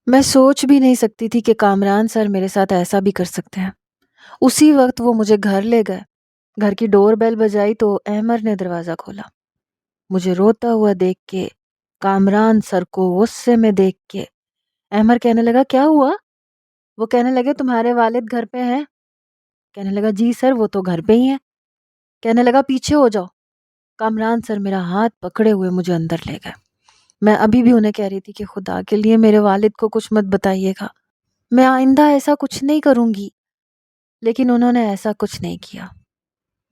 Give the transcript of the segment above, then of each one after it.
میں سوچ بھی نہیں سکتی تھی کہ کامران سر میرے ساتھ ایسا بھی کر سکتے ہیں۔ اسی وقت وہ مجھے گھر لے گئے۔ گھر کی ڈور بیل بجائی تو احمر نے دروازہ کھولا۔ مجھے روتا ہوا دیکھ کے، کامران سر کو غصے میں دیکھ کے احمر کہنے لگا کیا ہوا؟ وہ کہنے لگے تمہارے والد گھر پہ ہیں؟ کہنے لگا جی سر وہ تو گھر پہ ہی ہیں۔ کہنے لگا پیچھے ہو جاؤ۔ کامران سر میرا ہاتھ پکڑے ہوئے مجھے اندر لے گئے۔ میں ابھی بھی انہیں کہہ رہی تھی کہ خدا کے لیے میرے والد کو کچھ مت بتائیے گا، میں آئندہ ایسا کچھ نہیں کروں گی، لیکن انہوں نے ایسا کچھ نہیں کیا۔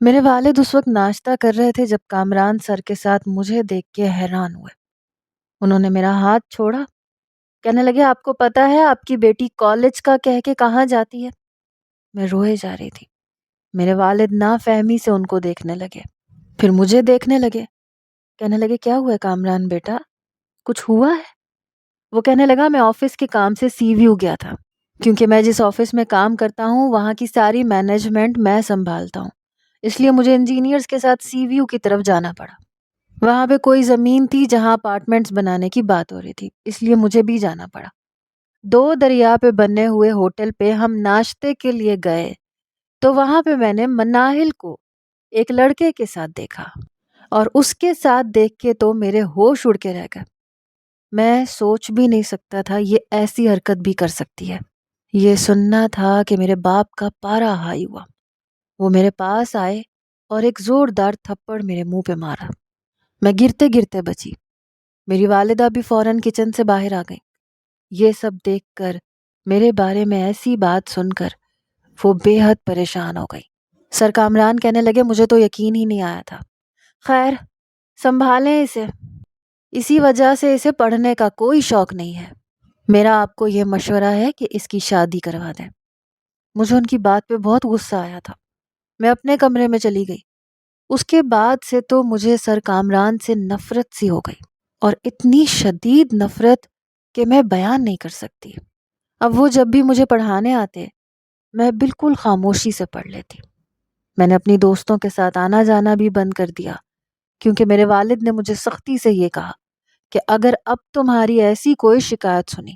میرے والد اس وقت ناشتہ کر رہے تھے جب کامران سر کے ساتھ مجھے دیکھ کے حیران ہوئے۔ انہوں نے میرا ہاتھ چھوڑا، کہنے لگے آپ کو پتا ہے آپ کی بیٹی کالج کا کہہ کے کہاں جاتی ہے؟ میں روئے جا رہی تھی۔ میرے والد نافہمی سے ان کو دیکھنے لگے، پھر مجھے دیکھنے لگے، کہنے لگے کیا ہوا ہے کامران بیٹا، کچھ ہوا ہے؟ وہ کہنے لگا میں آفس کے کام سے سی ویو گیا تھا، کیونکہ میں جس آفس میں کام کرتا ہوں وہاں کی ساری مینجمنٹ میں سنبھالتا ہوں، اس لیے مجھے انجینئرز کے ساتھ سی ویو کی طرف جانا پڑا۔ وہاں پہ کوئی زمین تھی جہاں اپارٹمنٹس بنانے کی بات ہو رہی تھی، اس لیے مجھے بھی جانا پڑا۔ 2 دریا پہ بنے ہوئے ہوٹل پہ ہم ناشتے کے لیے گئے تو وہاں پہ میں نے مناہل کو ایک لڑکے کے ساتھ دیکھا، اور اس کے ساتھ دیکھ کے تو میرے ہوش اڑ کے رہ گئے۔ میں سوچ بھی نہیں سکتا تھا یہ ایسی حرکت بھی کر سکتی ہے۔ یہ سننا تھا کہ میرے باپ کا پارا ہائی ہوا۔ وہ میرے پاس آئے اور ایک زوردار تھپڑ میرے منہ پہ مارا۔ میں گرتے گرتے بچی۔ میری والدہ بھی فوراً کچن سے باہر آ گئیں۔ یہ سب دیکھ کر، میرے بارے میں ایسی بات سن کر وہ بے حد پریشان ہو گئی۔ سر کامران کہنے لگے مجھے تو یقین ہی نہیں آیا تھا، خیر سنبھالیں اسے، اسی وجہ سے اسے پڑھنے کا کوئی شوق نہیں ہے۔ میرا آپ کو یہ مشورہ ہے کہ اس کی شادی کروا دیں۔ مجھے ان کی بات پہ بہت غصہ آیا تھا۔ میں اپنے کمرے میں چلی گئی۔ اس کے بعد سے تو مجھے سر کامران سے نفرت سی ہو گئی، اور اتنی شدید نفرت کہ میں بیان نہیں کر سکتی۔ اب وہ جب بھی مجھے پڑھانے آتے میں بالکل خاموشی سے پڑھ لیتی۔ میں نے اپنی دوستوں کے ساتھ آنا جانا بھی بند کر دیا، کیونکہ میرے والد نے مجھے سختی سے یہ کہا کہ اگر اب تمہاری ایسی کوئی شکایت سنی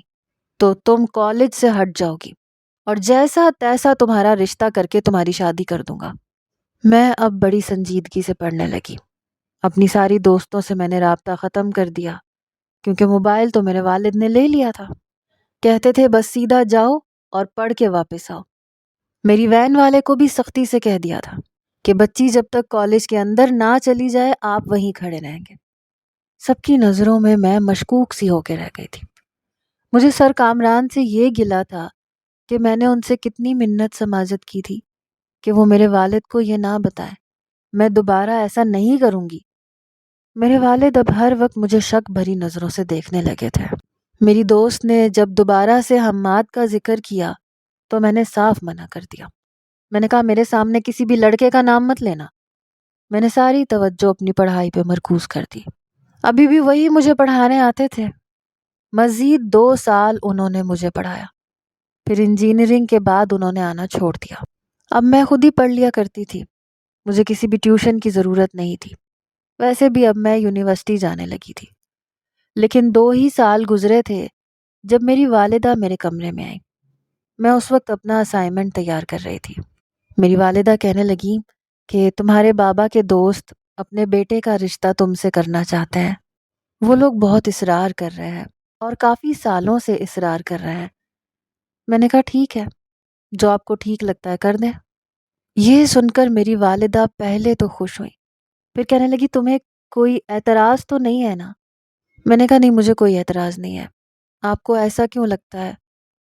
تو تم کالج سے ہٹ جاؤ گی، اور جیسا تیسا تمہارا رشتہ کر کے تمہاری شادی کر دوں گا۔ میں اب بڑی سنجیدگی سے پڑھنے لگی۔ اپنی ساری دوستوں سے میں نے رابطہ ختم کر دیا، کیونکہ موبائل تو میرے والد نے لے لیا تھا۔ کہتے تھے بس سیدھا جاؤ اور پڑھ کے واپس آؤ۔ میری وین والے کو بھی سختی سے کہہ دیا تھا کہ بچی جب تک کالج کے اندر نہ چلی جائے آپ وہیں کھڑے رہیں گے۔ سب کی نظروں میں مشکوک سی ہو کے رہ گئی تھی۔ مجھے سر کامران سے یہ گلہ تھا کہ میں نے ان سے کتنی منت سماجت کی تھی کہ وہ میرے والد کو یہ نہ بتائیں۔ میں دوبارہ ایسا نہیں کروں گی۔ میرے والد اب ہر وقت مجھے شک بھری نظروں سے دیکھنے لگے تھے۔ میری دوست نے جب دوبارہ سے حماد کا ذکر کیا تو میں نے صاف منع کر دیا۔ میں نے کہا میرے سامنے کسی بھی لڑکے کا نام مت لینا۔ میں نے ساری توجہ اپنی پڑھائی پہ مرکوز کر دی۔ ابھی بھی وہی مجھے پڑھانے آتے تھے۔ مزید 2 سال انہوں نے مجھے پڑھایا، پھر انجینئرنگ کے بعد انہوں نے آنا چھوڑ دیا۔ اب میں خود ہی پڑھ لیا کرتی تھی، مجھے کسی بھی ٹیوشن کی ضرورت نہیں تھی۔ ویسے بھی اب میں یونیورسٹی جانے لگی تھی۔ لیکن 2 ہی سال گزرے تھے جب میری والدہ میرے کمرے میں آئی۔ میں اس وقت اپنا اسائنمنٹ تیار کر رہی تھی۔ میری والدہ کہنے لگی کہ تمہارے بابا کے دوست اپنے بیٹے کا رشتہ تم سے کرنا چاہتے ہیں۔ وہ لوگ بہت اصرار کر رہے ہیں اور کافی سالوں سے اصرار کر رہے ہیں۔ میں نے کہا ٹھیک ہے، جو آپ کو ٹھیک لگتا ہے کر دیں۔ یہ سن کر میری والدہ پہلے تو خوش ہوئی، پھر کہنے لگی تمہیں کوئی اعتراض تو نہیں ہے نا؟ میں نے کہا نہیں مجھے کوئی اعتراض نہیں ہے۔ آپ کو ایسا کیوں لگتا ہے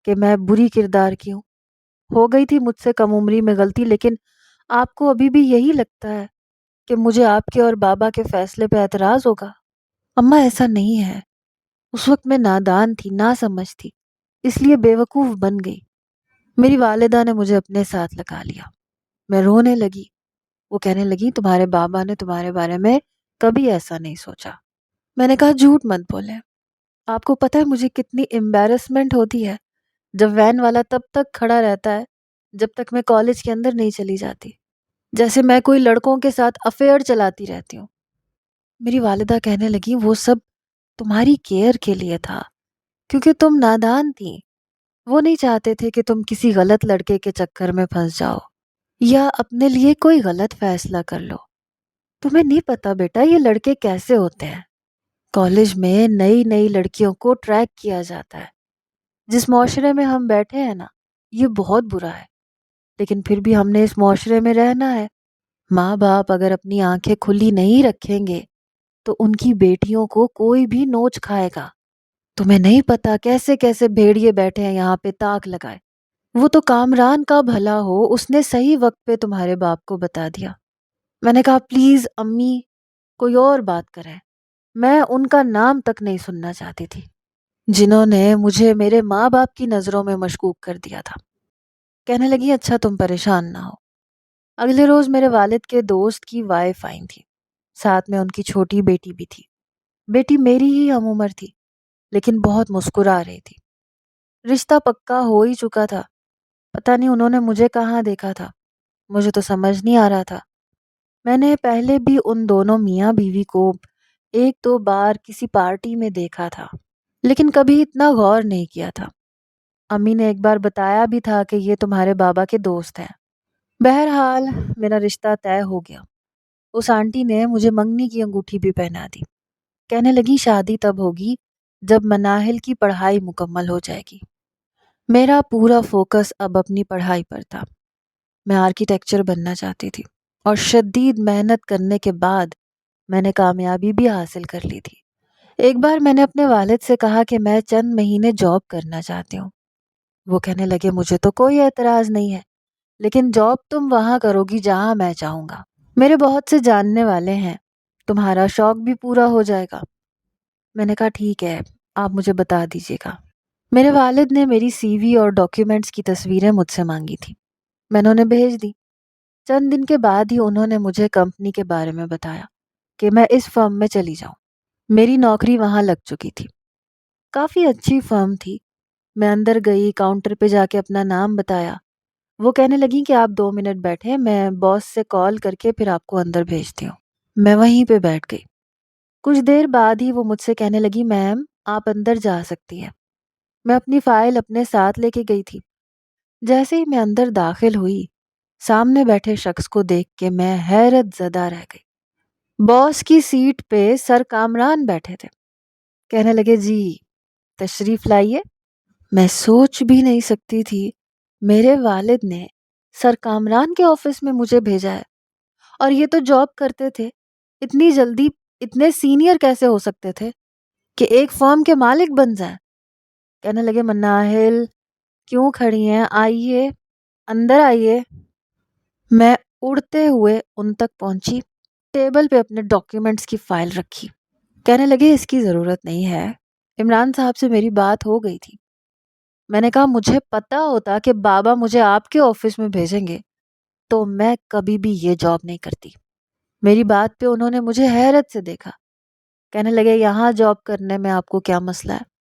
کہ میں بری کردار کی ہوں؟ ہو گئی تھی مجھ سے کم عمری میں غلطی، لیکن آپ کو ابھی بھی یہی لگتا ہے کہ مجھے آپ کے اور بابا کے فیصلے پہ اعتراض ہوگا؟ اماں ایسا نہیں ہے، اس وقت میں نادان تھی، نا سمجھ تھی، اس لیے بے وقوف بن گئی۔ میری والدہ نے مجھے اپنے ساتھ لگا لیا۔ میں رونے لگی۔ وہ کہنے لگی تمہارے بابا نے تمہارے بارے میں کبھی ایسا نہیں سوچا۔ میں نے کہا جھوٹ مت بولیں، آپ کو پتہ ہے مجھے کتنی امبیرسمنٹ ہوتی ہے جب وین والا تب تک کھڑا رہتا ہے جب تک میں کالج کے اندر نہیں چلی جاتی، جیسے میں کوئی لڑکوں کے ساتھ افیئر چلاتی رہتی ہوں۔ میری والدہ کہنے لگی وہ سب تمہاری کیئر کے لیے تھا، کیونکہ تم نادان تھی۔ وہ نہیں چاہتے تھے کہ تم کسی غلط لڑکے کے چکر میں پھنس جاؤ یا اپنے لیے کوئی غلط فیصلہ کر لو۔ تمہیں نہیں پتا بیٹا یہ لڑکے کیسے ہوتے ہیں۔ کالج میں نئی نئی لڑکیوں کو ٹریک کیا جاتا ہے۔ جس معاشرے میں ہم بیٹھے ہیں نا، یہ بہت برا ہے، لیکن پھر بھی ہم نے اس معاشرے میں رہنا ہے۔ ماں باپ اگر اپنی آنکھیں کھلی نہیں رکھیں گے تو ان کی بیٹیوں کو کوئی بھی نوچ کھائے گا۔ تمہیں نہیں پتا کیسے کیسے بھیڑیے بیٹھے ہیں یہاں پہ تاک لگائے۔ وہ تو کامران کا بھلا ہو، اس نے صحیح وقت پہ تمہارے باپ کو بتا دیا۔ میں نے کہا پلیز امی کوئی اور بات کریں، میں ان کا نام تک نہیں سننا چاہتی تھی جنہوں نے مجھے میرے ماں باپ کی نظروں میں مشکوک کر دیا تھا۔ کہنے لگی اچھا تم پریشان نہ ہو۔ اگلے روز میرے والد کے دوست کی وائف آئی تھی، ساتھ میں ان کی چھوٹی بیٹی بھی تھی۔ بیٹی میری ہی ہم عمر تھی لیکن بہت مسکرا رہی تھی۔ رشتہ پکا ہو ہی چکا تھا۔ پتہ نہیں انہوں نے مجھے کہاں دیکھا تھا، مجھے تو سمجھ نہیں آ رہا تھا۔ میں نے پہلے بھی ان دونوں میاں بیوی کو ایک دو بار کسی پارٹی میں دیکھا تھا لیکن کبھی اتنا غور نہیں کیا تھا۔ امی نے ایک بار بتایا بھی تھا کہ یہ تمہارے بابا کے دوست ہیں۔ بہرحال میرا رشتہ طے ہو گیا۔ اس آنٹی نے مجھے منگنی کی انگوٹھی بھی پہنا دی۔ کہنے لگی شادی تب ہوگی جب مناہل کی پڑھائی مکمل ہو جائے گی۔ میرا پورا فوکس اب اپنی پڑھائی پر تھا۔ میں آرکیٹیکچر بننا چاہتی تھی اور شدید محنت کرنے کے بعد میں نے کامیابی بھی حاصل کر لی تھی۔ ایک بار میں نے اپنے والد سے کہا کہ میں چند مہینے جاب کرنا چاہتی ہوں۔ وہ کہنے لگے مجھے تو کوئی اعتراض نہیں ہے، لیکن جاب تم وہاں کرو گی جہاں میں چاہوں گا۔ میرے بہت سے جاننے والے ہیں، تمہارا شوق بھی پورا ہو جائے گا۔ میں نے کہا ٹھیک ہے، آپ مجھے بتا دیجیے گا۔ میرے والد نے میری سی وی اور ڈاکیومنٹس کی تصویریں مجھ سے مانگی تھی۔ میں نے انہیں بھیج دی۔ چند دن کے بعد ہی انہوں نے مجھے کمپنی کے بارے میں بتایا کہ میں اس فرم میں چلی جاؤں۔ میری نوکری وہاں لگ چکی تھی۔ کافی اچھی فرم تھی۔ میں اندر گئی، کاؤنٹر پہ جا کے اپنا نام بتایا۔ وہ کہنے لگیں کہ آپ 2 منٹ بیٹھیں، میں باس سے کال کر کے پھر آپ کو اندر بھیجتی ہوں۔ میں وہیں پہ بیٹھ گئی۔ کچھ دیر بعد ہی وہ مجھ سے کہنے لگی میم آپ اندر جا سکتی ہیں۔ میں اپنی فائل اپنے ساتھ لے کے گئی تھی۔ جیسے ہی میں اندر داخل ہوئی، سامنے بیٹھے شخص کو دیکھ کے میں حیرت زدہ رہ گئی۔ باس کی سیٹ پہ سر کامران بیٹھے تھے۔ کہنے لگے جی تشریف لائیے۔ میں سوچ بھی نہیں سکتی تھی میرے والد نے سر کامران کے آفس میں مجھے بھیجا ہے، اور یہ تو جاب کرتے تھے۔ اتنی جلدی اتنے سینئر کیسے ہو سکتے تھے کہ ایک فرم کے مالک بن جائیں؟ کہنے لگے مناہل کیوں کھڑی ہیں، آئیے اندر آئیے۔ میں اڑتے ہوئے ان تک پہنچی، ٹیبل پہ اپنے ڈاکیومنٹس کی فائل رکھی۔ کہنے لگے اس کی ضرورت نہیں ہے، عمران صاحب سے میری بات ہو گئی تھی۔ میں نے کہا مجھے پتا ہوتا کہ بابا مجھے آپ کے آفس میں بھیجیں گے تو میں کبھی بھی یہ جاب نہیں کرتی۔ میری بات پہ انہوں نے مجھے حیرت سے دیکھا۔ کہنے لگے یہاں جاب کرنے میں آپ کو کیا مسئلہ ہے؟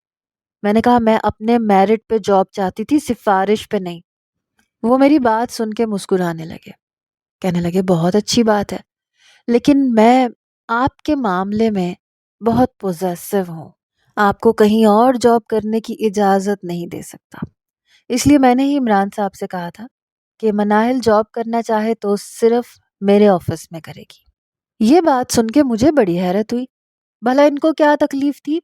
میں نے کہا میں اپنے میرٹ پہ جاب چاہتی تھی، سفارش پہ نہیں۔ وہ میری بات سن کے مسکرانے لگے۔ کہنے لگے بہت اچھی بات ہے، لیکن میں آپ کے معاملے میں بہت پوزیسو ہوں، آپ کو کہیں اور جاب کرنے کی اجازت نہیں دے سکتا۔ اس لیے میں نے ہی عمران صاحب سے کہا تھا کہ مناہل جاب کرنا چاہے تو صرف میرے آفس میں کرے گی۔ یہ بات سن کے مجھے بڑی حیرت ہوئی۔ بھلا ان کو کیا تکلیف تھی؟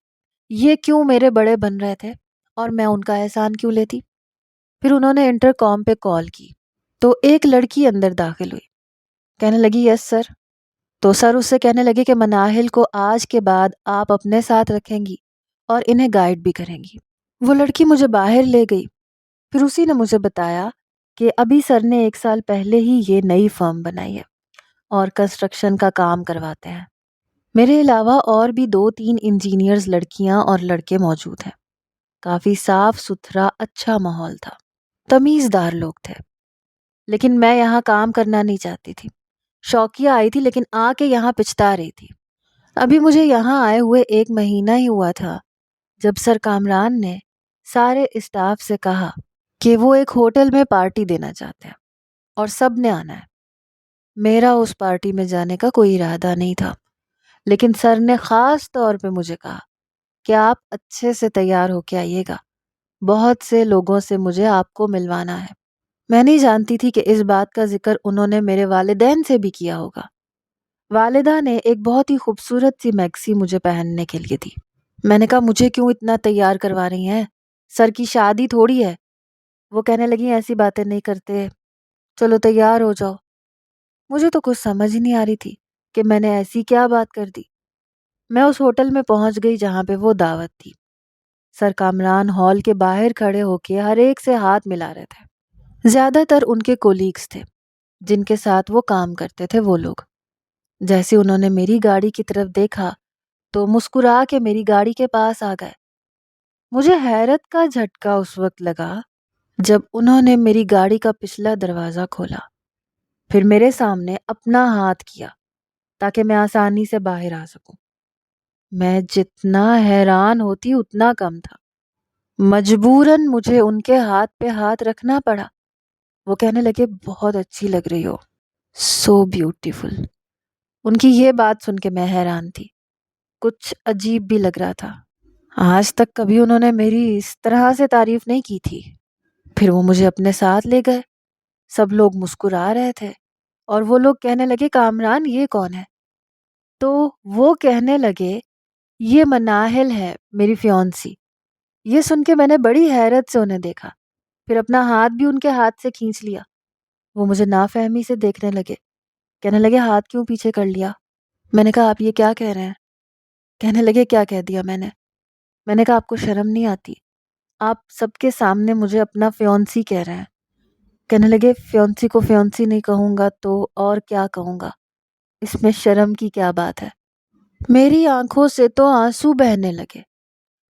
یہ کیوں میرے بڑے بن رہے تھے اور میں ان کا احسان کیوں لیتی؟ پھر انہوں نے انٹر کام پہ کال کی تو ایک لڑکی اندر داخل ہوئی۔ کہنے لگی یس سر۔ تو سر اس سے کہنے لگے کہ مناہل کو آج کے بعد آپ اپنے ساتھ رکھیں گی اور انہیں گائیڈ بھی کریں گی۔ وہ لڑکی مجھے باہر لے گئی۔ پھر اسی نے مجھے بتایا کہ ابھی سر نے 1 سال پہلے ہی یہ نئی فرم بنائی ہے اور کنسٹرکشن کا کام کرواتے ہیں۔ میرے علاوہ اور بھی 2-3 انجینئرز لڑکیاں اور لڑکے موجود ہیں۔ کافی صاف ستھرا اچھا ماحول تھا، تمیزدار لوگ تھے، لیکن میں یہاں کام کرنا نہیں چاہتی تھی۔ شوقیہ آئی تھی لیکن آ کے یہاں پچھتا رہی تھی۔ ابھی مجھے یہاں آئے ہوئے 1 مہینہ ہی ہوا تھا جب سر کامران نے سارے اسٹاف سے کہا کہ وہ ایک ہوٹل میں پارٹی دینا چاہتے ہیں اور سب نے آنا ہے۔ میرا اس پارٹی میں جانے کا کوئی ارادہ نہیں تھا، لیکن سر نے خاص طور پہ مجھے کہا کہ آپ اچھے سے تیار ہو کے آئیے گا، بہت سے لوگوں سے مجھے آپ کو ملوانا ہے۔ میں نہیں جانتی تھی کہ اس بات کا ذکر انہوں نے میرے والدین سے بھی کیا ہوگا۔ والدہ نے ایک بہت ہی خوبصورت سی میکسی مجھے پہننے کے لیے دی۔ میں نے کہا مجھے کیوں اتنا تیار کروا رہی ہیں؟ سر کی شادی تھوڑی ہے۔ وہ کہنے لگی ایسی باتیں نہیں کرتے، چلو تیار ہو جاؤ۔ مجھے تو کچھ سمجھ ہی نہیں آ رہی تھی کہ میں نے ایسی کیا بات کر دی۔ میں اس ہوٹل میں پہنچ گئی جہاں پہ وہ دعوت تھی۔ سر کامران ہال کے باہر کھڑے ہو کے ہر ایک سے ہاتھ ملا رہے تھے۔ زیادہ تر ان کے کولیگز تھے جن کے ساتھ وہ کام کرتے تھے وہ لوگ۔ جیسے انہوں نے میری گاڑی کی طرف دیکھا تو مسکرا کے میری گاڑی کے پاس آ گئے۔ مجھے حیرت کا جھٹکا اس وقت لگا جب انہوں نے میری گاڑی کا پچھلا دروازہ کھولا، پھر میرے سامنے اپنا ہاتھ کیا تاکہ میں آسانی سے باہر آ سکوں۔ میں جتنا حیران ہوتی اتنا کم تھا۔ مجبوراً مجھے ان کے ہاتھ پہ ہاتھ رکھنا پڑا۔ وہ کہنے لگے بہت اچھی لگ رہی ہو، سو بیوٹیفل۔ ان کی یہ بات سن کے میں حیران تھی، کچھ عجیب بھی لگ رہا تھا۔ آج تک کبھی انہوں نے میری اس طرح سے تعریف نہیں کی تھی۔ پھر وہ مجھے اپنے ساتھ لے گئے۔ سب لوگ مسکرا رہے تھے اور وہ لوگ کہنے لگے کامران یہ کون ہے؟ تو وہ کہنے لگے یہ مناہل ہے، میری فیونسی۔ یہ سن کے میں نے بڑی حیرت سے انہیں دیکھا، پھر اپنا ہاتھ بھی ان کے ہاتھ سے کھینچ لیا۔ وہ مجھے نافہمی سے دیکھنے لگے، کہنے لگے ہاتھ کیوں پیچھے کر لیا؟ میں نے کہا آپ یہ کیا کہہ رہے ہیں؟ کہنے لگے کیا کہہ دیا میں نے؟ میں نے کہا آپ کو شرم نہیں آتی؟ آپ سب کے سامنے مجھے اپنا فیونسی کہہ رہے ہیں۔ کہنے لگے فیونسی کو فیونسی نہیں کہوں گا تو اور کیا کہوں گا؟ اس میں شرم کی کیا بات ہے؟ میری آنکھوں سے تو آنسو بہنے لگے۔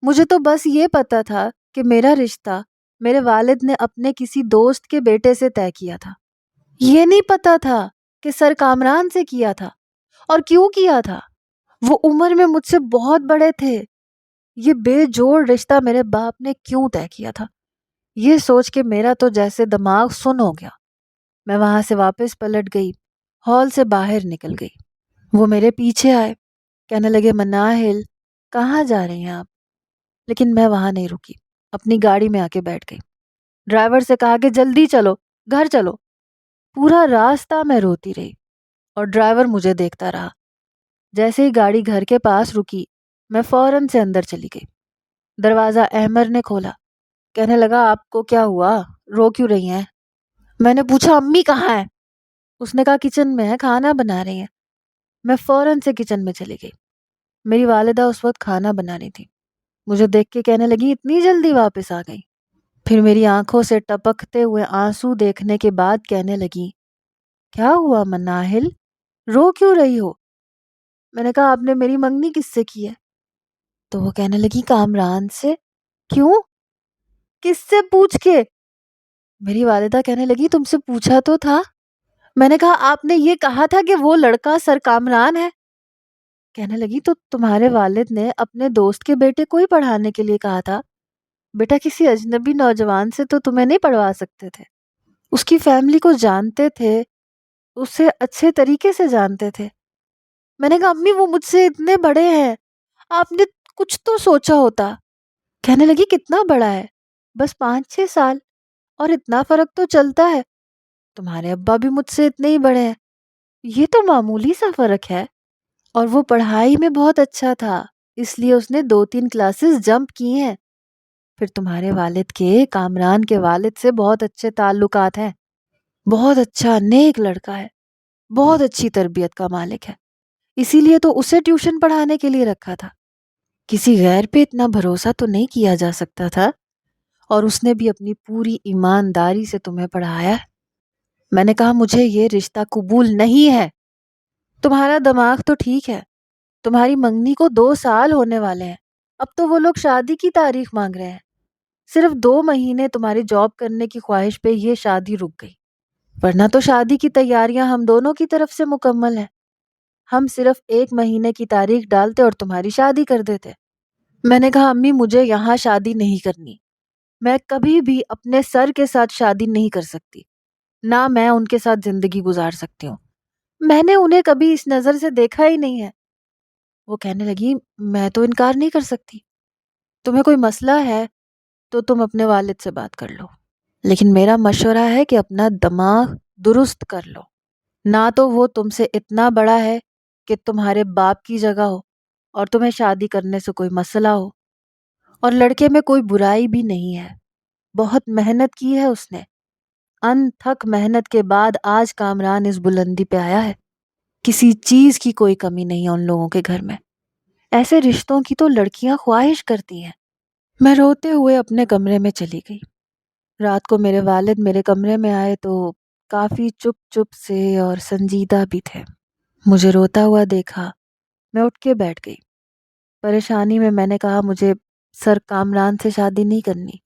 مجھے تو بس یہ پتا تھا کہ میرا رشتہ میرے والد نے اپنے کسی دوست کے بیٹے سے طے کیا تھا۔ یہ نہیں پتا تھا کہ سر کامران سے کیا تھا، اور کیوں کیا تھا۔ وہ عمر میں مجھ سے بہت بڑے تھے۔ یہ بے جوڑ رشتہ میرے باپ نے کیوں طے کیا تھا؟ یہ سوچ کے میرا تو جیسے دماغ سن ہو گیا۔ میں وہاں سے واپس پلٹ گئی، ہال سے باہر نکل گئی۔ وہ میرے پیچھے آئے، کہنے لگے مناہل کہاں جا رہی ہیں آپ؟ لیکن میں وہاں نہیں رکی، اپنی گاڑی میں آ کے بیٹھ گئی۔ ڈرائیور سے کہا کہ جلدی چلو، گھر چلو۔ پورا راستہ میں روتی رہی اور ڈرائیور مجھے دیکھتا رہا۔ جیسے ہی گاڑی گھر کے پاس رکی میں فوراً سے اندر چلی گئی۔ دروازہ احمر نے کھولا، کہنے لگا آپ کو کیا ہوا، رو کیوں رہی ہیں؟ میں نے پوچھا امی کہاں ہے؟ اس نے کہا کچن میں ہے، کھانا بنا رہی ہیں۔ میں فوراً سے کچن میں چلی گئی۔ میری والدہ اس وقت کھانا بنا رہی تھی۔ مجھے دیکھ کے کہنے لگی اتنی جلدی واپس آ گئی؟ پھر میری آنکھوں سے ٹپکتے ہوئے آنسو دیکھنے کے بعد کہنے لگی کیا ہوا مناہل، رو کیوں رہی ہو؟ میں نے کہا آپ نے میری منگنی کس سے کی ہے؟ تو وہ کہنے لگی کامران سے۔ کیوں؟ کس سے پوچھ کے؟ میری والدہ کہنے لگی تم سے پوچھا تو تھا۔ میں نے کہا آپ نے یہ کہا تھا کہ وہ لڑکا سر کامران ہے۔ کہنے لگی تو تمہارے والد نے اپنے دوست کے بیٹے کو ہی پڑھانے کے لیے کہا تھا، بیٹا کسی اجنبی نوجوان سے تو تمہیں نہیں پڑھوا سکتے تھے۔ اس کی فیملی کو جانتے تھے، اسے اچھے طریقے سے جانتے تھے۔ میں نے کہا امی وہ مجھ سے اتنے بڑے ہیں، آپ نے کچھ تو سوچا ہوتا۔ کہنے لگی کتنا بڑا ہے؟ بس 5-6 سال، اور اتنا فرق تو چلتا ہے۔ تمہارے ابا بھی مجھ سے اتنے ہی بڑے ہیں، یہ تو معمولی سا فرق ہے۔ اور وہ پڑھائی میں بہت اچھا تھا، اس لیے اس نے 2-3 کلاسز جمپ کی ہیں۔ پھر تمہارے والد کے کامران کے والد سے بہت اچھے تعلقات ہیں، بہت اچھا نیک لڑکا ہے، بہت اچھی تربیت کا مالک ہے، اسی لیے تو اسے ٹیوشن پڑھانے کے لیے رکھا تھا۔ کسی غیر پہ اتنا بھروسہ تو نہیں کیا جا سکتا تھا، اور اس نے بھی اپنی پوری ایمانداری سے تمہیں پڑھایا ہے۔ میں نے کہا مجھے یہ رشتہ قبول نہیں ہے۔ تمہارا دماغ تو ٹھیک ہے، تمہاری منگنی کو 2 سال ہونے والے ہیں، اب تو وہ لوگ شادی کی تاریخ مانگ رہے ہیں۔ صرف 2 مہینے تمہاری جاب کرنے کی خواہش پہ یہ شادی رک گئی، ورنہ تو شادی کی تیاریاں ہم دونوں کی طرف سے مکمل ہیں۔ ہم صرف 1 مہینے کی تاریخ ڈالتے اور تمہاری شادی کر دیتے۔ میں نے کہا امی مجھے یہاں شادی نہیں کرنی، میں کبھی بھی اپنے سر کے ساتھ شادی نہیں کر سکتی، نہ میں ان کے ساتھ زندگی گزار سکتی ہوں، میں نے انہیں کبھی اس نظر سے دیکھا ہی نہیں ہے۔ وہ کہنے لگی میں تو انکار نہیں کر سکتی، تمہیں کوئی مسئلہ ہے تو تم اپنے والد سے بات کر لو، لیکن میرا مشورہ ہے کہ اپنا دماغ درست کر لو۔ نہ تو وہ تم سے اتنا بڑا ہے کہ تمہارے باپ کی جگہ ہو اور تمہیں شادی کرنے سے کوئی مسئلہ ہو، اور لڑکے میں کوئی برائی بھی نہیں ہے۔ بہت محنت کی ہے اس نے، ان تھک محنت کے بعد آج کامران اس بلندی پہ آیا ہے۔ کسی چیز کی کوئی کمی نہیں ہے ان لوگوں کے گھر میں۔ ایسے رشتوں کی تو لڑکیاں خواہش کرتی ہیں۔ میں روتے ہوئے اپنے کمرے میں چلی گئی۔ رات کو میرے والد میرے کمرے میں آئے تو کافی چپ چپ سے اور سنجیدہ بھی تھے۔ مجھے روتا ہوا دیکھا، میں اٹھ کے بیٹھ گئی۔ پریشانی میں نے کہا مجھے سر کامران سے شادی نہیں کرنی۔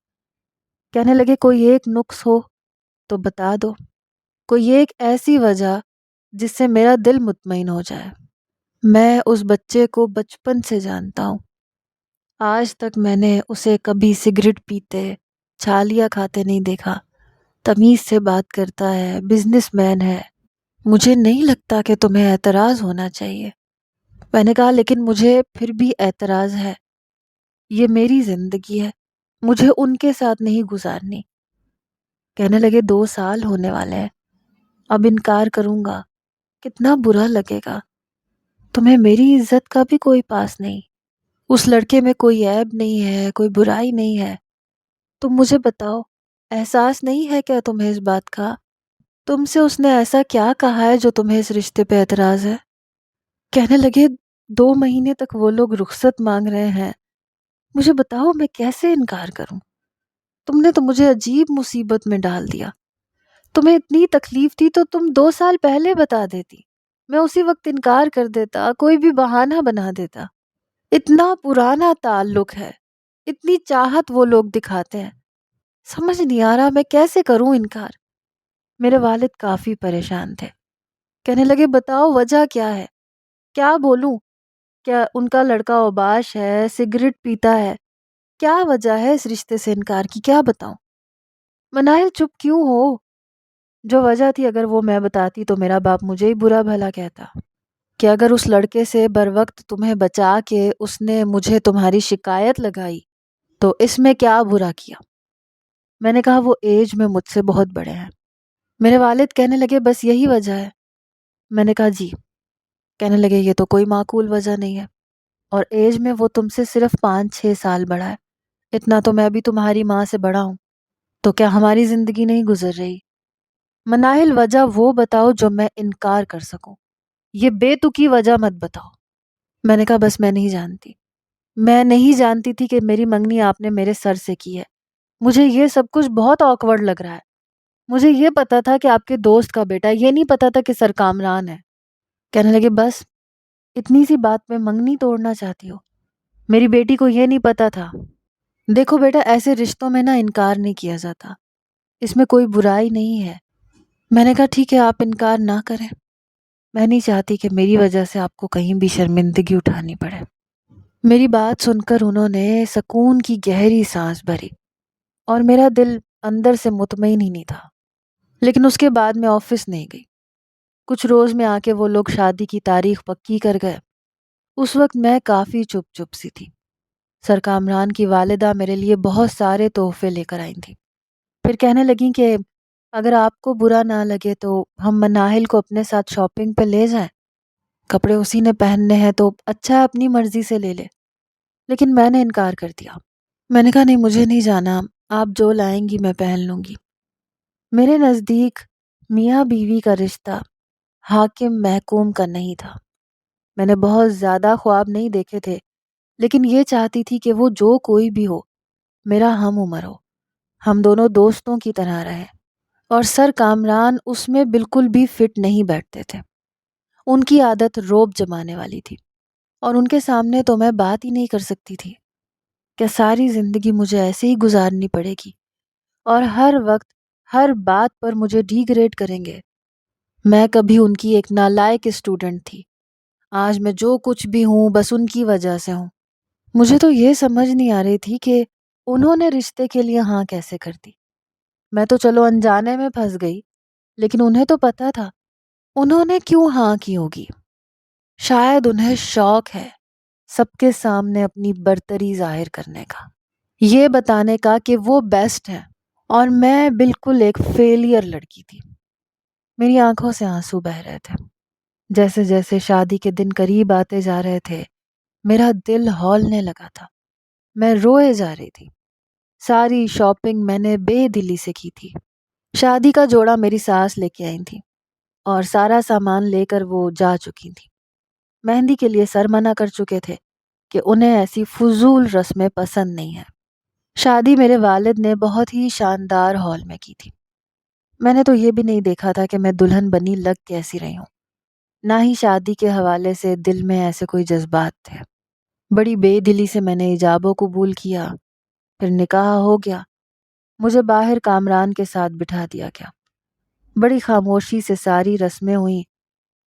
کہنے لگے کوئی ایک نقص ہو تو بتا دو، کوئی ایک ایسی وجہ جس سے میرا دل مطمئن ہو جائے۔ میں اس بچے کو بچپن سے جانتا ہوں، آج تک میں نے اسے کبھی سگریٹ پیتے، چھالیاں کھاتے نہیں دیکھا۔ تمیز سے بات کرتا ہے، بزنس مین ہے۔ مجھے نہیں لگتا کہ تمہیں اعتراض ہونا چاہیے۔ میں نے کہا لیکن مجھے پھر بھی اعتراض ہے، یہ میری زندگی ہے، مجھے ان کے ساتھ نہیں گزارنی۔ کہنے لگے 2 سال ہونے والے ہیں، اب انکار کروں گا کتنا برا لگے گا۔ تمہیں میری عزت کا بھی کوئی پاس نہیں، اس لڑکے میں کوئی عیب نہیں ہے، کوئی برائی نہیں ہے۔ تم مجھے بتاؤ، احساس نہیں ہے کیا تمہیں اس بات کا؟ تم سے اس نے ایسا کیا کہا ہے جو تمہیں اس رشتے پہ اعتراض ہے؟ کہنے لگے 2 مہینے تک وہ لوگ رخصت مانگ رہے ہیں، مجھے بتاؤ میں کیسے انکار کروں؟ تم نے تو مجھے عجیب مصیبت میں ڈال دیا۔ تمہیں اتنی تکلیف تھی تو تم 2 سال پہلے بتا دیتی، میں اسی وقت انکار کر دیتا، کوئی بھی بہانہ بنا دیتا۔ اتنا پرانا تعلق ہے، اتنی چاہت وہ لوگ دکھاتے ہیں، سمجھ نہیں آ رہا میں کیسے کروں انکار۔ میرے والد کافی پریشان تھے، کہنے لگے بتاؤ وجہ کیا ہے، کیا بولوں؟ کیا ان کا لڑکا اوباش ہے، سگریٹ پیتا ہے؟ کیا وجہ ہے اس رشتے سے انکار کی، کیا بتاؤں؟ مناہل چپ کیوں ہو؟ جو وجہ تھی اگر وہ میں بتاتی تو میرا باپ مجھے ہی برا بھلا کہتا کہ اگر اس لڑکے سے بروقت تمہیں بچا کے اس نے مجھے تمہاری شکایت لگائی تو اس میں کیا برا کیا؟ میں نے کہا وہ ایج میں مجھ سے بہت بڑے ہیں۔ میرے والد کہنے لگے بس یہی وجہ ہے؟ میں نے کہا جی۔ کہنے لگے یہ تو کوئی معقول وجہ نہیں ہے، اور ایج میں وہ تم سے صرف 5-6 سال بڑا ہے، اتنا تو میں بھی تمہاری ماں سے بڑا ہوں، تو کیا ہماری زندگی نہیں گزر رہی؟ مناہل وجہ وہ بتاؤ جو میں انکار کر سکوں، یہ بے تکی وجہ مت بتاؤ۔ میں نے کہا بس میں نہیں جانتی، میں نہیں جانتی تھی کہ میری منگنی آپ نے میرے سر سے کی ہے۔ مجھے یہ سب کچھ بہت آکورڈ لگ رہا ہے۔ مجھے یہ پتا تھا کہ آپ کے دوست کا بیٹا، یہ نہیں پتا تھا کہ سر کامران ہے۔ کہنے لگے بس اتنی سی بات میں منگنی توڑنا چاہتی ہو؟ میری بیٹی کو یہ نہیں پتا تھا؟ دیکھو بیٹا، ایسے رشتوں میں نا انکار نہیں کیا جاتا، اس میں کوئی برائی نہیں ہے۔ میں نے کہا ٹھیک ہے آپ انکار نہ کریں، میں نہیں چاہتی کہ میری وجہ سے آپ کو کہیں بھی شرمندگی اٹھانی پڑے۔ میری بات سن کر انہوں نے سکون کی گہری سانس بھری، اور میرا دل اندر سے مطمئن ہی نہیں تھا۔ لیکن اس کے بعد میں آفس نہیں گئی۔ کچھ روز میں آ کے وہ لوگ شادی کی تاریخ پکی کر گئے۔ اس وقت میں کافی چپ چپ سی تھی۔ سر کامران کی والدہ میرے لیے بہت سارے تحفے لے کر آئی تھیں، پھر کہنے لگیں کہ اگر آپ کو برا نہ لگے تو ہم مناہل کو اپنے ساتھ شاپنگ پہ لے جائیں، کپڑے اسی نے پہننے ہیں تو اچھا ہے اپنی مرضی سے لے لے۔ لیکن میں نے انکار کر دیا، میں نے کہا نہیں مجھے نہیں جانا، آپ جو لائیں گی میں پہن لوں گی۔ میرے نزدیک میاں بیوی کا رشتہ حاکم محکوم کا نہیں تھا۔ میں نے بہت زیادہ خواب نہیں دیکھے تھے، لیکن یہ چاہتی تھی کہ وہ جو کوئی بھی ہو میرا ہم عمر ہو، ہم دونوں دوستوں کی طرح رہیں۔ اور سر کامران اس میں بالکل بھی فٹ نہیں بیٹھتے تھے۔ ان کی عادت روب جمانے والی تھی، اور ان کے سامنے تو میں بات ہی نہیں کر سکتی تھی۔ کہ ساری زندگی مجھے ایسے ہی گزارنی پڑے گی اور ہر وقت ہر بات پر مجھے ڈی گریڈ کریں گے۔ میں کبھی ان کی ایک نالائق اسٹوڈنٹ تھی، آج میں جو کچھ بھی ہوں بس ان کی وجہ سے ہوں۔ مجھے تو یہ سمجھ نہیں آ رہی تھی کہ انہوں نے رشتے کے لیے ہاں کیسے کر دی۔ میں تو چلو انجانے میں پھنس گئی، لیکن انہیں تو پتا تھا انہوں نے کیوں ہاں کی ہوگی۔ شاید انہیں شوق ہے سب کے سامنے اپنی برتری ظاہر کرنے کا، یہ بتانے کا کہ وہ بیسٹ ہے اور میں بالکل ایک فیلئر لڑکی تھی۔ میری آنکھوں سے آنسو بہہ رہے تھے۔ جیسے جیسے شادی کے دن قریب آتے جا رہے تھے میرا دل ہولنے لگا تھا، میں روئے جا رہی تھی۔ ساری شاپنگ میں نے بے دلی سے کی تھی۔ شادی کا جوڑا میری ساس لے کے آئی تھی اور سارا سامان لے کر وہ جا چکی تھی۔ مہندی کے لیے سر منع کر چکے تھے کہ انہیں ایسی فضول رسمیں پسند نہیں ہیں۔ شادی میرے والد نے بہت ہی شاندار ہال میں کی تھی۔ میں نے تو یہ بھی نہیں دیکھا تھا کہ میں دلہن بنی لگ کیسی رہی ہوں، نہ ہی شادی کے حوالے سے دل میں ایسے کوئی جذبات تھے۔ بڑی بے دلی سے میں نے ایجاب و قبول کیا، پھر نکاح ہو گیا۔ مجھے باہر کامران کے ساتھ بٹھا دیا گیا۔ بڑی خاموشی سے ساری رسمیں ہوئیں۔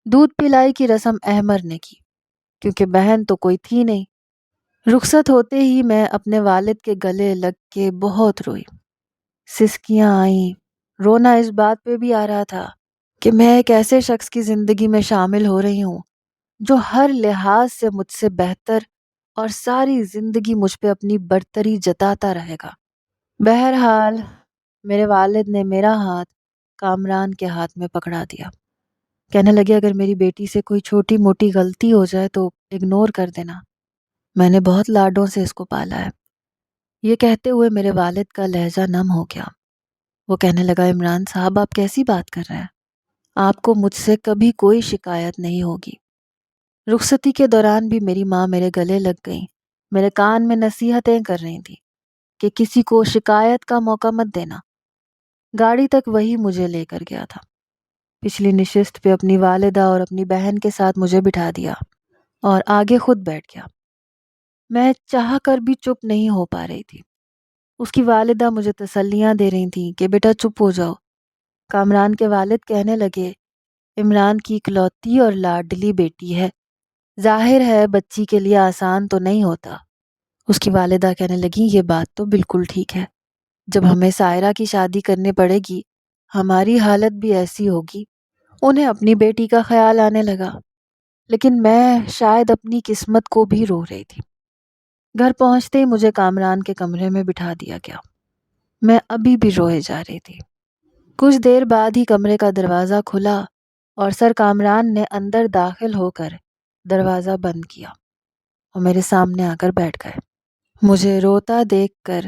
دودھ پلائی کی رسم احمر نے کی کیونکہ بہن تو کوئی تھی نہیں۔ رخصت ہوتے ہی میں اپنے والد کے گلے لگ کے بہت روئی۔ سسکیاں آئیں۔ رونا اس بات پہ بھی آ رہا تھا کہ میں ایک ایسے شخص کی زندگی میں شامل ہو رہی ہوں جو ہر لحاظ سے مجھ سے بہتر اور ساری زندگی مجھ پہ اپنی برتری جتاتا رہے گا۔ بہرحال میرے والد نے میرا ہاتھ کامران کے ہاتھ میں پکڑا دیا۔ کہنے لگے اگر میری بیٹی سے کوئی چھوٹی موٹی غلطی ہو جائے تو اگنور کر دینا، میں نے بہت لاڈوں سے اس کو پالا ہے۔ یہ کہتے ہوئے میرے والد کا لہجہ نم ہو گیا۔ وہ کہنے لگا عمران صاحب آپ کیسی بات کر رہے ہیں؟ آپ کو مجھ سے کبھی کوئی شکایت نہیں ہوگی۔ رخصتی کے دوران بھی میری ماں میرے گلے لگ گئیں، میرے کان میں نصیحتیں کر رہی تھیں کہ کسی کو شکایت کا موقع مت دینا۔ گاڑی تک وہی مجھے لے کر گیا تھا۔ پچھلی نشست پہ اپنی والدہ اور اپنی بہن کے ساتھ مجھے بٹھا دیا اور آگے خود بیٹھ گیا۔ میں چاہ کر بھی چپ نہیں ہو پا رہی تھی۔ اس کی والدہ مجھے تسلیاں دے رہی تھیں کہ بیٹا چپ ہو جاؤ۔ کامران کے والد کہنے لگے عمران کی اکلوتی اور لاڈلی بیٹی ہے، ظاہر ہے بچی کے لیے آسان تو نہیں ہوتا۔ اس کی والدہ کہنے لگی یہ بات تو بالکل ٹھیک ہے، جب ہمیں سائرہ کی شادی کرنے پڑے گی ہماری حالت بھی ایسی ہوگی۔ انہیں اپنی بیٹی کا خیال آنے لگا، لیکن میں شاید اپنی قسمت کو بھی رو رہی تھی۔ گھر پہنچتے ہی مجھے کامران کے کمرے میں بٹھا دیا گیا۔ میں ابھی بھی روئے جا رہی تھی۔ کچھ دیر بعد ہی کمرے کا دروازہ کھلا اور سر کامران نے اندر داخل ہو کر دروازہ بند کیا اور میرے سامنے آ کر بیٹھ گئے۔ مجھے روتا دیکھ کر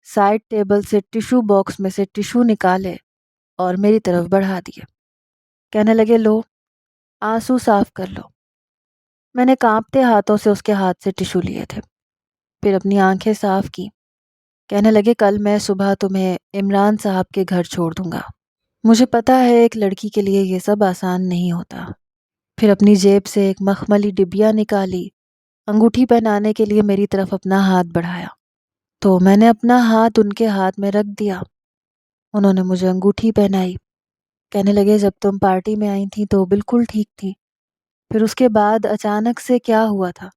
سائڈ ٹیبل سے ٹیشو باکس میں سے ٹیشو نکالے اور میری طرف بڑھا دیے۔ کہنے لگے لو آنسو صاف کر لو۔ میں نے کانپتے ہاتھوں سے اس کے ہاتھ سے ٹیشو لیے تھے، پھر اپنی آنکھیں صاف کی۔ کہنے لگے کل میں صبح تمہیں عمران صاحب کے گھر چھوڑ دوں گا۔ مجھے پتا ہے ایک لڑکی کے لیے یہ سب آسان نہیں ہوتا۔ پھر اپنی جیب سے ایک مخملی ڈبیا نکالی، انگوٹھی پہنانے کے لیے میری طرف اپنا ہاتھ بڑھایا تو میں نے اپنا ہاتھ ان کے ہاتھ میں رکھ دیا۔ انہوں نے مجھے انگوٹھی پہنائی۔ کہنے لگے جب تم پارٹی میں آئی تھی تو بالکل ٹھیک تھی، پھر اس کے بعد اچانک سے کیا ہوا تھا؟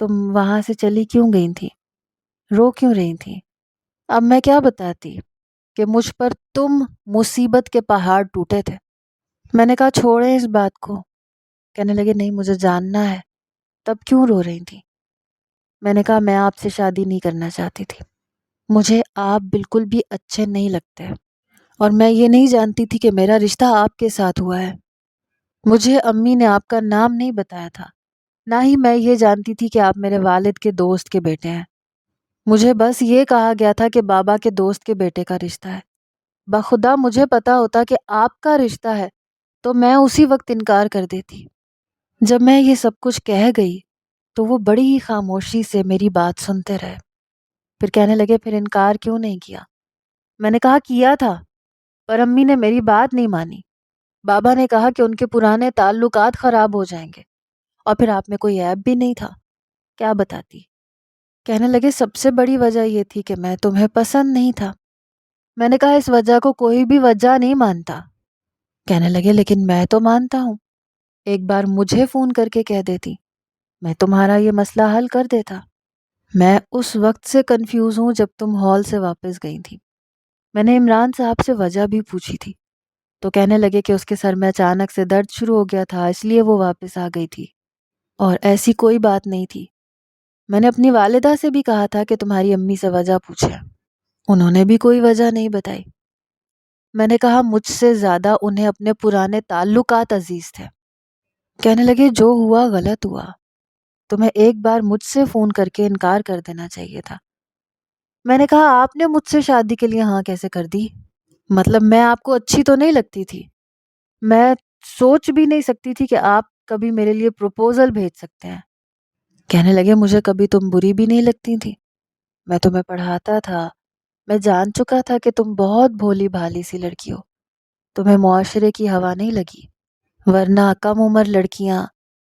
تم وہاں سے چلی کیوں گئی تھی؟ رو کیوں رہی تھی؟ اب میں کیا بتاتی کہ مجھ پر تم مصیبت کے پہاڑ ٹوٹے تھے۔ میں نے کہا چھوڑیں اس بات کو۔ کہنے لگے نہیں مجھے جاننا ہے، تب کیوں رو رہی تھی؟ میں نے کہا میں آپ سے شادی نہیں کرنا چاہتی تھی، مجھے آپ بالکل بھی اچھے نہیں لگتے اور میں یہ نہیں جانتی تھی کہ میرا رشتہ آپ کے ساتھ ہوا ہے۔ مجھے امی نے آپ کا نام نہیں بتایا تھا، نہ ہی میں یہ جانتی تھی کہ آپ میرے والد کے دوست کے بیٹے ہیں۔ مجھے بس یہ کہا گیا تھا کہ بابا کے دوست کے بیٹے کا رشتہ ہے۔ بخدا مجھے پتا ہوتا کہ آپ کا رشتہ ہے تو میں اسی وقت انکار کر دیتی۔ جب میں یہ سب کچھ کہہ گئی تو وہ بڑی ہی خاموشی سے میری بات سنتے رہے۔ پھر کہنے لگے پھر انکار کیوں نہیں کیا؟ میں نے کہا کیا تھا، پر امی نے میری بات نہیں مانی۔ بابا نے کہا کہ ان کے پرانے تعلقات خراب ہو جائیں گے، اور پھر آپ میں کوئی عیب بھی نہیں تھا، کیا بتاتی؟ کہنے لگے سب سے بڑی وجہ یہ تھی کہ میں تمہیں پسند نہیں تھا۔ میں نے کہا اس وجہ کو کوئی بھی وجہ نہیں مانتا۔ کہنے لگے لیکن میں تو مانتا ہوں، ایک بار مجھے فون کر کے کہہ دیتی، میں تمہارا یہ مسئلہ حل کر دیتا۔ میں اس وقت سے کنفیوز ہوں جب تم ہال سے واپس گئی تھی۔ میں نے عمران صاحب سے وجہ بھی پوچھی تھی تو کہنے لگے کہ اس کے سر میں اچانک سے درد شروع ہو گیا تھا اس لیے وہ واپس آ گئی تھی، اور ایسی کوئی بات نہیں تھی۔ میں نے اپنی والدہ سے بھی کہا تھا کہ تمہاری امی سے وجہ پوچھے، انہوں نے بھی کوئی وجہ نہیں بتائی۔ میں نے کہا مجھ سے زیادہ انہیں اپنے پرانے تعلقات عزیز تھے۔ کہنے لگے جو ہوا غلط ہوا، تمہیں ایک بار مجھ سے فون کر کے انکار کر دینا چاہیے تھا۔ میں نے کہا آپ نے مجھ سے شادی کے لیے ہاں کیسے کر دی؟ مطلب میں آپ کو اچھی تو نہیں لگتی تھی؟ میں سوچ بھی نہیں سکتی تھی کہ آپ کبھی میرے لیے پروپوزل بھیج سکتے ہیں۔ کہنے لگے مجھے کبھی تم بری بھی نہیں لگتی تھی، میں تمہیں پڑھاتا تھا، میں جان چکا تھا کہ تم بہت بھولی بھالی سی لڑکی ہو، تمہیں معاشرے کی ہوا نہیں لگی، ورنہ کم عمر لڑکیاں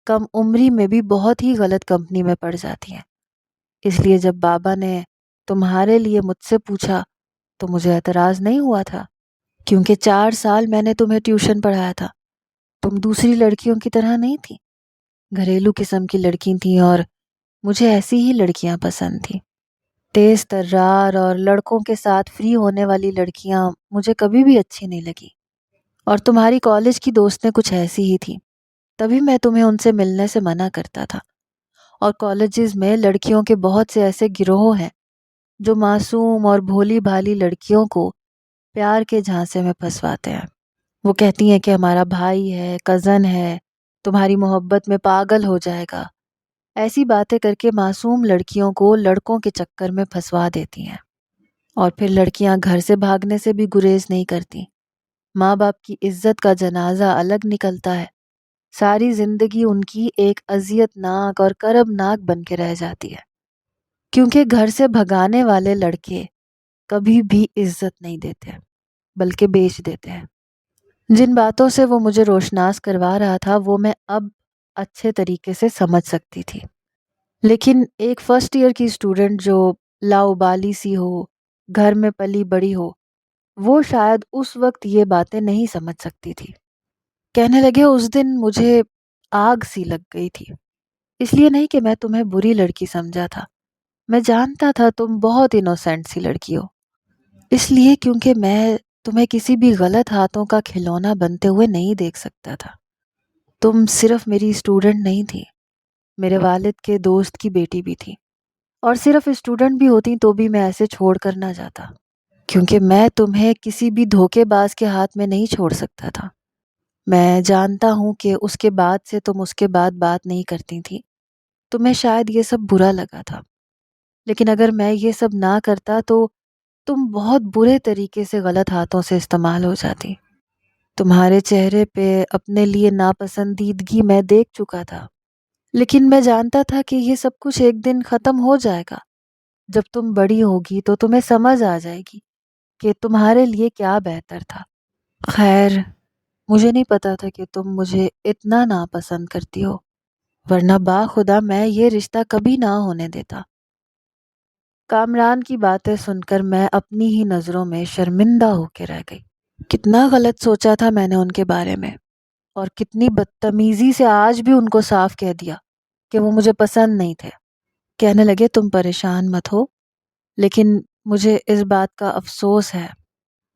کم عمری میں بھی بہت ہی غلط کمپنی میں پڑ جاتی ہیں۔ اس لیے جب بابا نے تمہارے لیے مجھ سے پوچھا تو مجھے اعتراض نہیں ہوا تھا، کیونکہ 4 سال میں نے تمہیں ٹیوشن پڑھایا تھا۔ تم دوسری لڑکیوں کی طرح نہیں تھی، گھریلو قسم کی لڑکی تھیں، اور مجھے ایسی ہی لڑکیاں پسند تھیں۔ تیز ترار اور لڑکوں کے ساتھ فری ہونے والی لڑکیاں مجھے کبھی بھی اچھی نہیں لگی، اور تمہاری کالج کی دوستیں کچھ ایسی ہی تھیں، تبھی میں تمہیں ان سے ملنے سے منع کرتا تھا۔ اور کالجز میں لڑکیوں کے بہت سے ایسے گروہ ہیں جو معصوم اور بھولی بھالی لڑکیوں کو پیار کے جھانسے میں پھنسواتے ہیں۔ وہ کہتی ہیں کہ ہمارا بھائی ہے، کزن ہے، تمہاری محبت میں پاگل ہو جائے گا، ایسی باتیں کر کے معصوم لڑکیوں کو لڑکوں کے چکر میں پھنسوا دیتی ہیں۔ اور پھر لڑکیاں گھر سے بھاگنے سے بھی گریز نہیں کرتی، ماں باپ کی عزت کا جنازہ الگ نکلتا ہے، ساری زندگی ان کی ایک اذیت ناک اور کرب ناک بن کے رہ جاتی ہے، کیونکہ گھر سے بھگانے والے لڑکے کبھی بھی عزت نہیں دیتے بلکہ بیچ دیتے ہیں۔ جن باتوں سے وہ مجھے روشناس کروا رہا تھا وہ میں اب اچھے طریقے سے سمجھ سکتی تھی، لیکن ایک فرسٹ ایئر کی اسٹوڈنٹ جو لاؤبالی سی ہو، گھر میں پلی بڑی ہو، وہ شاید اس وقت یہ باتیں نہیں سمجھ سکتی تھی۔ کہنے لگے اس دن مجھے آگ سی لگ گئی تھی، اس لیے نہیں کہ میں تمہیں بری لڑکی سمجھا تھا، میں جانتا تھا تم بہت انوسینٹ سی لڑکی ہو، اس لیے کیونکہ میں تمہیں کسی بھی غلط ہاتھوں کا کھلونا بنتے ہوئے نہیں دیکھ سکتا تھا۔ تم صرف میری اسٹوڈنٹ نہیں تھی، میرے والد کے دوست کی بیٹی بھی تھی، اور صرف اسٹوڈنٹ بھی ہوتی تو بھی میں ایسے چھوڑ کر نہ جاتا، کیونکہ میں تمہیں کسی بھی دھوکے باز کے ہاتھ میں نہیں چھوڑ سکتا تھا۔ میں جانتا ہوں کہ اس کے بعد سے تم اس کے بعد بات نہیں کرتی تھی، تمہیں شاید یہ سب برا لگا تھا، لیکن اگر میں یہ سب نہ کرتا تو تم بہت برے طریقے سے غلط ہاتھوں سے استعمال ہو جاتی۔ تمہارے چہرے پہ اپنے لیے ناپسندیدگی میں دیکھ چکا تھا، لیکن میں جانتا تھا کہ یہ سب کچھ ایک دن ختم ہو جائے گا۔ جب تم بڑی ہوگی تو تمہیں سمجھ آ جائے گی کہ تمہارے لیے کیا بہتر تھا۔ خیر، مجھے نہیں پتا تھا کہ تم مجھے اتنا ناپسند کرتی ہو، ورنہ باخدا میں یہ رشتہ کبھی نہ ہونے دیتا۔ کامران کی باتیں سن کر میں اپنی ہی نظروں میں شرمندہ ہو کے رہ گئی۔ کتنا غلط سوچا تھا میں نے ان کے بارے میں، اور کتنی بدتمیزی سے آج بھی ان کو صاف کہہ دیا کہ وہ مجھے پسند نہیں تھے۔ کہنے لگے تم پریشان مت ہو، لیکن مجھے اس بات کا افسوس ہے۔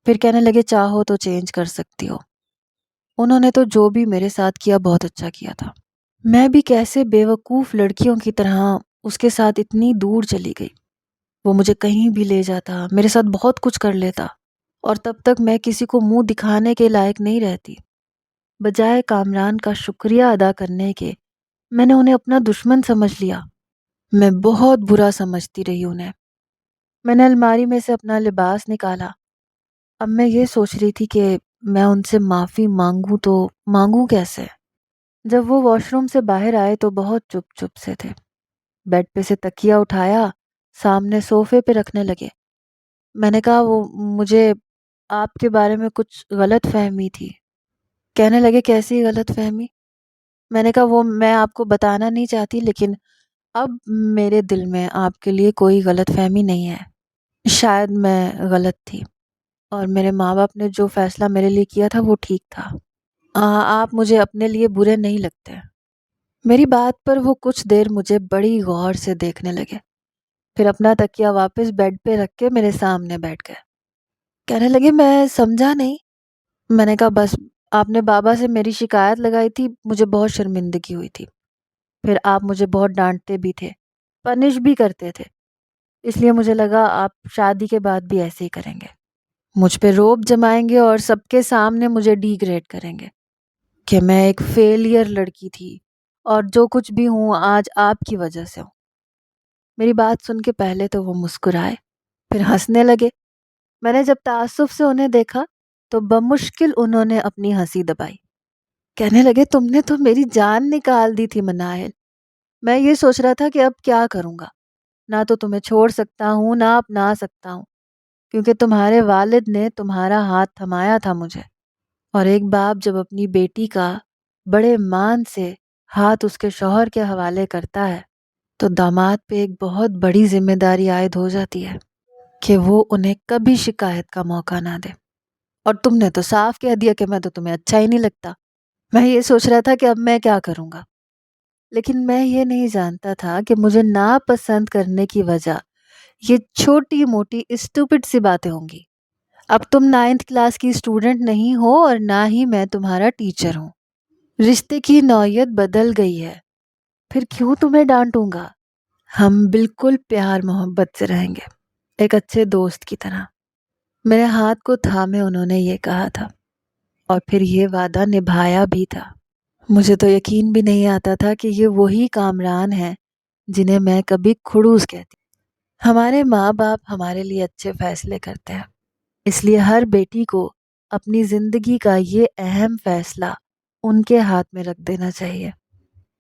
پھر کہنے لگے چاہو تو چینج کر سکتی ہو، انہوں نے تو جو بھی میرے ساتھ کیا بہت اچھا کیا تھا، میں بھی کیسے بیوقوف لڑکیوں کی طرح اس کے ساتھ اتنی دور چلی گئی۔ وہ مجھے کہیں بھی لے جاتا، میرے ساتھ بہت کچھ کر لیتا، اور تب تک میں کسی کو منہ دکھانے کے لائق نہیں رہتی۔ بجائے کامران کا شکریہ ادا کرنے کے میں نے انہیں اپنا دشمن سمجھ لیا۔ میں بہت برا سمجھتی رہی انہیں۔ میں نے الماری میں سے اپنا لباس نکالا۔ اب میں یہ سوچ رہی تھی کہ میں ان سے معافی مانگوں تو مانگوں کیسے؟ جب وہ واش روم سے باہر آئے تو بہت چپ چپ سے تھے۔ بیڈ پہ سے تکیہ اٹھایا، سامنے صوفے پہ رکھنے لگے۔ میں نے کہا وہ مجھے آپ کے بارے میں کچھ غلط فہمی تھی۔ کہنے لگے کیسی غلط فہمی؟ میں نے کہا وہ میں آپ کو بتانا نہیں چاہتی، لیکن اب میرے دل میں آپ کے لیے کوئی غلط فہمی نہیں ہے۔ شاید میں غلط تھی، اور میرے ماں باپ نے جو فیصلہ میرے لیے کیا تھا وہ ٹھیک تھا۔ آپ مجھے اپنے لیے برے نہیں لگتے۔ میری بات پر وہ کچھ دیر مجھے بڑی غور سے دیکھنے لگے، پھر اپنا تکیہ واپس بیڈ پہ رکھ کے میرے سامنے بیٹھ گئے۔ کہنے لگے میں سمجھا نہیں۔ میں نے کہا بس آپ نے بابا سے میری شکایت لگائی تھی، مجھے بہت شرمندگی ہوئی تھی، پھر آپ مجھے بہت ڈانٹتے بھی تھے، پنش بھی کرتے تھے، اس لیے مجھے لگا آپ شادی کے بعد بھی ایسے ہی کریں گے، مجھ پہ روب جمائیں گے اور سب کے سامنے مجھے ڈی گریڈ کریں گے کہ میں ایک فیلئر لڑکی تھی اور جو کچھ بھی ہوں آج آپ کی وجہ سے ہوں۔ میری بات سن کے پہلے تو وہ مسکرائے، پھر ہنسنے لگے۔ میں نے جب تعصب سے انہیں دیکھا تو بمشکل انہوں نے اپنی ہنسی دبائی۔ کہنے لگے تم نے تو میری جان نکال دی تھی مناہل، میں یہ سوچ رہا تھا کہ اب کیا کروں گا، نہ تو تمہیں چھوڑ سکتا ہوں نہ اپنا سکتا ہوں، کیونکہ تمہارے والد نے تمہارا ہاتھ تھمایا تھا مجھے، اور ایک باپ جب اپنی بیٹی کا بڑے مان سے ہاتھ اس کے شوہر کے حوالے کرتا ہے تو داماد پہ ایک بہت بڑی ذمہ داری عائد ہو جاتی ہے کہ وہ انہیں کبھی شکایت کا موقع نہ دے۔ اور تم نے تو صاف کہہ دیا کہ میں تو تمہیں اچھا ہی نہیں لگتا۔ میں یہ سوچ رہا تھا کہ اب میں کیا کروں گا، لیکن میں یہ نہیں جانتا تھا کہ مجھے ناپسند کرنے کی وجہ یہ چھوٹی موٹی اسٹوپڈ سی باتیں ہوں گی۔ اب تم 9th کلاس کی اسٹوڈنٹ نہیں ہو اور نہ ہی میں تمہارا ٹیچر ہوں، رشتے کی نوعیت بدل گئی ہے، پھر کیوں تمہیں ڈانٹوں گا؟ ہم بالکل پیار محبت سے رہیں گے، ایک اچھے دوست کی طرح۔ میرے ہاتھ کو تھامے انہوں نے یہ کہا تھا اور پھر یہ وعدہ نبھایا بھی تھا۔ مجھے تو یقین بھی نہیں آتا تھا کہ یہ وہی کامران ہیں جنہیں میں کبھی کھڑوس کہتی۔ ہمارے ماں باپ ہمارے لیے اچھے فیصلے کرتے ہیں، اس لیے ہر بیٹی کو اپنی زندگی کا یہ اہم فیصلہ ان کے ہاتھ میں رکھ دینا چاہیے۔